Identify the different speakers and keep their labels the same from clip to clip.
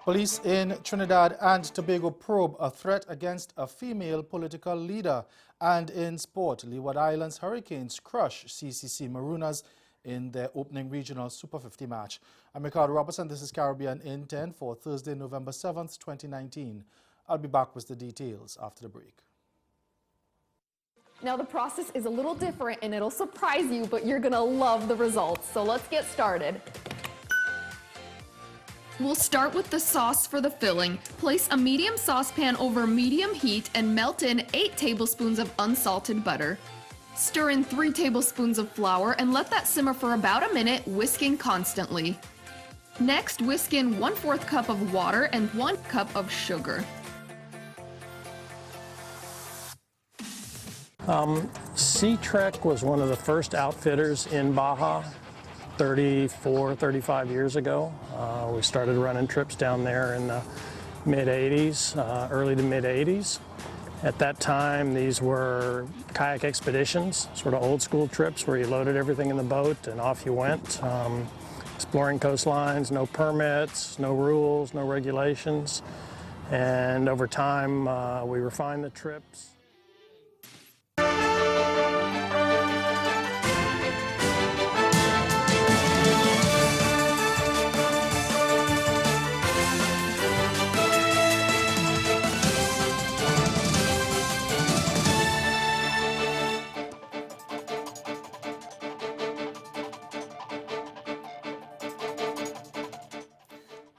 Speaker 1: Police in Trinidad and Tobago probe a threat against a female political leader. And in sport, Leeward Islands Hurricanes crush CCC Marooners in their opening regional Super 50 match. I'm Ricardo Robertson. This is Caribbean in 10 for Thursday, November 7th, 2019. I'll be back with the details after the break.
Speaker 2: Now the process is a little different and it'll surprise you, but you're gonna love the results. So let's get started. We'll start with the sauce for the filling. Place a medium saucepan over medium heat and melt in 8 tablespoons of unsalted butter. Stir in 3 tablespoons of flour and let that simmer for about a minute, whisking constantly. Next, whisk in 1/4 cup of water and 1 cup of sugar.
Speaker 3: Sea-Trek was one of the first outfitters in Baja 35 years ago. We started running trips down there in the mid-'80s, early to mid-'80s. At that time, these were kayak expeditions, sort of old school trips where you loaded everything in the boat and off you went. Exploring coastlines, no permits, no rules, no regulations. And over time, we refined the trips.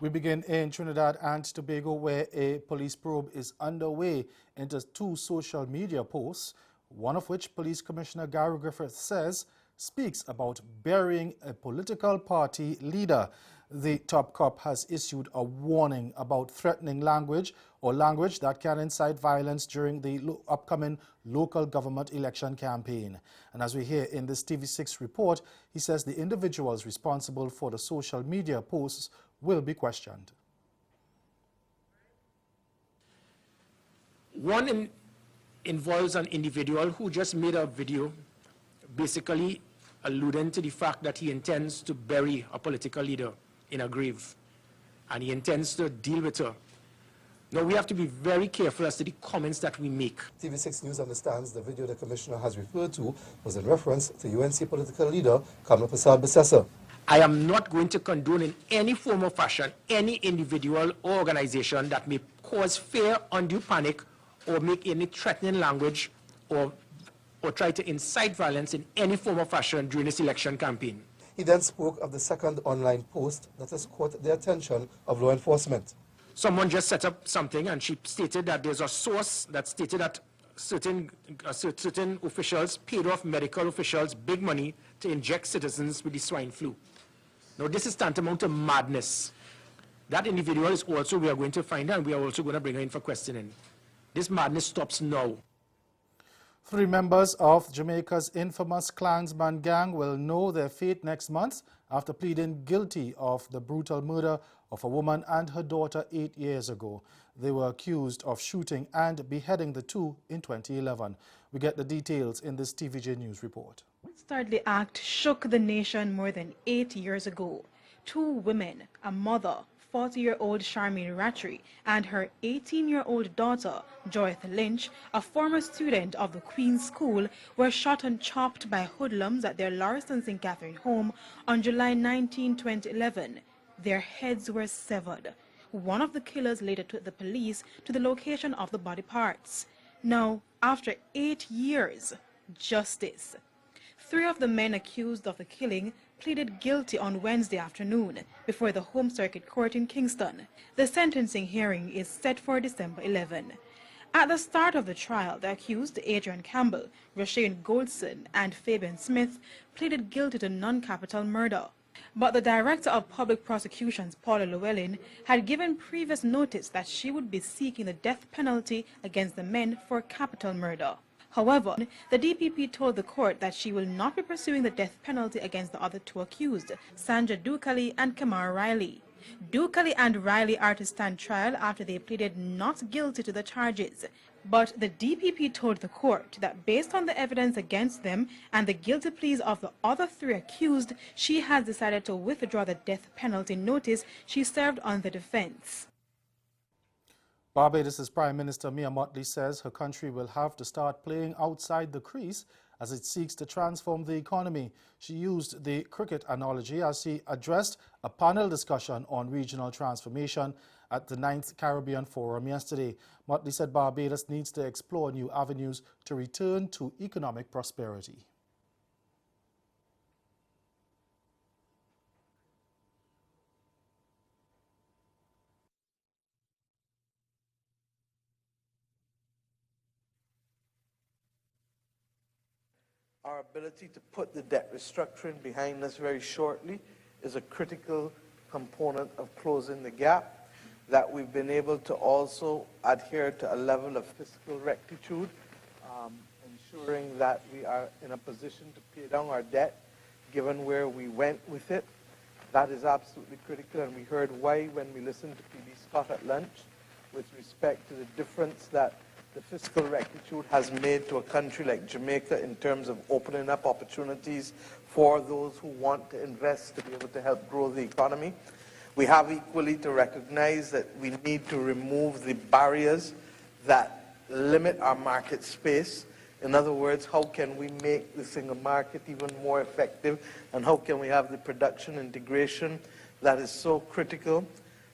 Speaker 1: We begin in Trinidad and Tobago, where a police probe is underway into 2 social media posts, one of which Police Commissioner Gary Griffith says speaks about burying a political party leader. The top cop has issued a warning about threatening language or language that can incite violence during the upcoming local government election campaign. And as we hear in this TV6 report, he says the individuals responsible for the social media posts will be questioned.
Speaker 4: One involves an individual who just made a video basically alluding to the fact that he intends to bury a political leader in a grave, and he intends to deal with her. Now, we have to be very careful as to the comments that we make.
Speaker 5: TV6 News understands the video the Commissioner has referred to was in reference to UNC political leader Kamla Persad-Bissessar.
Speaker 4: I am not going to condone in any form or fashion any individual or organization that may cause fear, undue panic, or make any threatening language or try to incite violence in any form or fashion during this election campaign.
Speaker 5: He then spoke of the second online post that has caught the attention of law enforcement.
Speaker 4: Someone just set up something and she stated that there's a source that stated that certain officials paid off medical officials big money to inject citizens with the swine flu. Now, this is tantamount to madness. That individual is also, we are going to find her, and we are also going to bring her in for questioning. This madness stops now.
Speaker 1: 3 members of Jamaica's infamous Klansman gang will know their fate next month after pleading guilty of the brutal murder of a woman and her daughter 8 years ago. They were accused of shooting and beheading the 2 in 2011. We get the details in this TVJ News report.
Speaker 6: The act shook the nation more than 8 years ago. 2 women, a mother, 40-year-old Charmaine Rattray, and her 18-year-old daughter, Joyce Lynch, a former student of the Queen's School, were shot and chopped by hoodlums at their Lauriston St. Catherine home on July 19, 2011. Their heads were severed. One of the killers later took the police to the location of the body parts. Now, after 8 years, justice. 3 of the men accused of the killing pleaded guilty on Wednesday afternoon before the Home Circuit Court in Kingston. The sentencing hearing is set for December 11. At the start of the trial, the accused, Adrian Campbell, Roshane Goldson, and Fabian Smith, pleaded guilty to non-capital murder. But the Director of Public Prosecutions, Paula Llewellyn, had given previous notice that she would be seeking the death penalty against the men for capital murder. However, the DPP told the court that she will not be pursuing the death penalty against the other 2 accused, Sandra Ducali and Kamara Riley. Ducali and Riley are to stand trial after they pleaded not guilty to the charges. But the DPP told the court that based on the evidence against them and the guilty pleas of the other 3 accused, she has decided to withdraw the death penalty notice she served on the defense.
Speaker 1: Barbados' Prime Minister Mia Mottley says her country will have to start playing outside the crease as it seeks to transform the economy. She used the cricket analogy as she addressed a panel discussion on regional transformation at the 9th Caribbean Forum yesterday. Mottley said Barbados needs to explore new avenues to return to economic prosperity.
Speaker 7: Our ability to put the debt restructuring behind us very shortly is a critical component of closing the gap. That we've been able to also adhere to a level of fiscal rectitude, ensuring that we are in a position to pay down our debt given where we went with it. That is absolutely critical, and we heard why when we listened to P.B. Scott at lunch with respect to the difference that the fiscal rectitude has made to a country like Jamaica in terms of opening up opportunities for those who want to invest to be able to help grow the economy. We have equally to recognize that we need to remove the barriers that limit our market space. In other words, how can we make the single market even more effective, and how can we have the production integration that is so critical?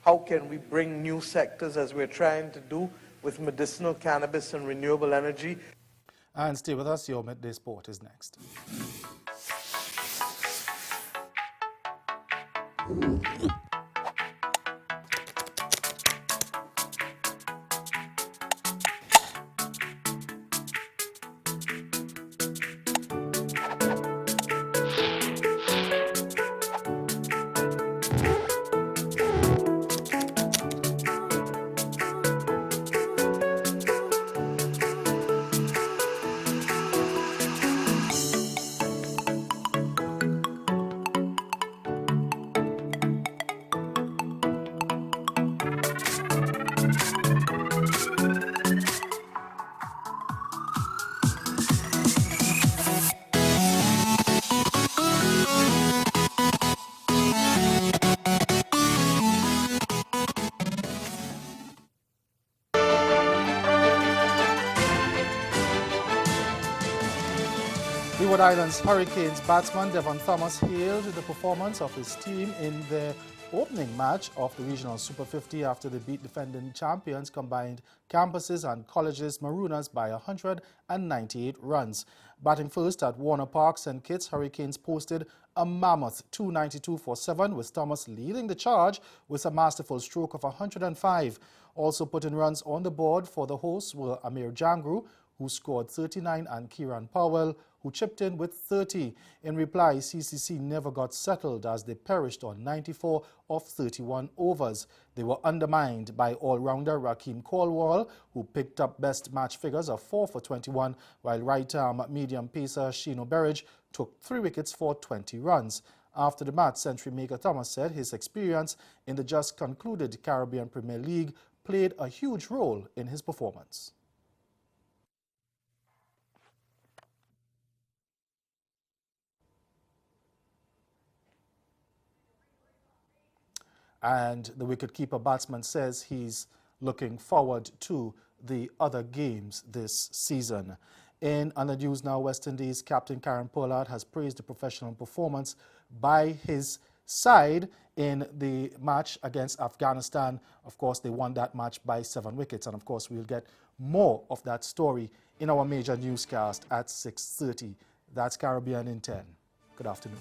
Speaker 7: How can we bring new sectors, as we're trying to do with medicinal cannabis and renewable energy?
Speaker 1: And stay with us, your Midday Sport is next. Leeward Islands Hurricanes batsman Devon Thomas hailed the performance of his team in the opening match of the Regional Super 50 after they beat defending champions combined campuses and colleges Marooners by 198 runs. Batting first at Warner Park, St. Kitts, Hurricanes posted a mammoth 292 for 7, with Thomas leading the charge with a masterful stroke of 105. Also putting runs on the board for the hosts were Amir Jangru, who scored 39, and Kieran Powell, who chipped in with 30. In reply, CCC never got settled as they perished on 94 of 31 overs. They were undermined by all-rounder Rakeem Caldwell, who picked up best match figures of 4 for 21, while right-arm medium pacer Shino Berridge took 3 wickets for 20 runs. After the match, century maker Thomas said his experience in the just concluded Caribbean Premier League played a huge role in his performance. And the wicketkeeper batsman says he's looking forward to the other games this season. In other news now, West Indies captain Karen Pollard has praised the professional performance by his side in the match against Afghanistan. Of course, they won that match by 7 wickets, and of course we'll get more of that story in our major newscast at 6:30. That's Caribbean in 10. Good afternoon.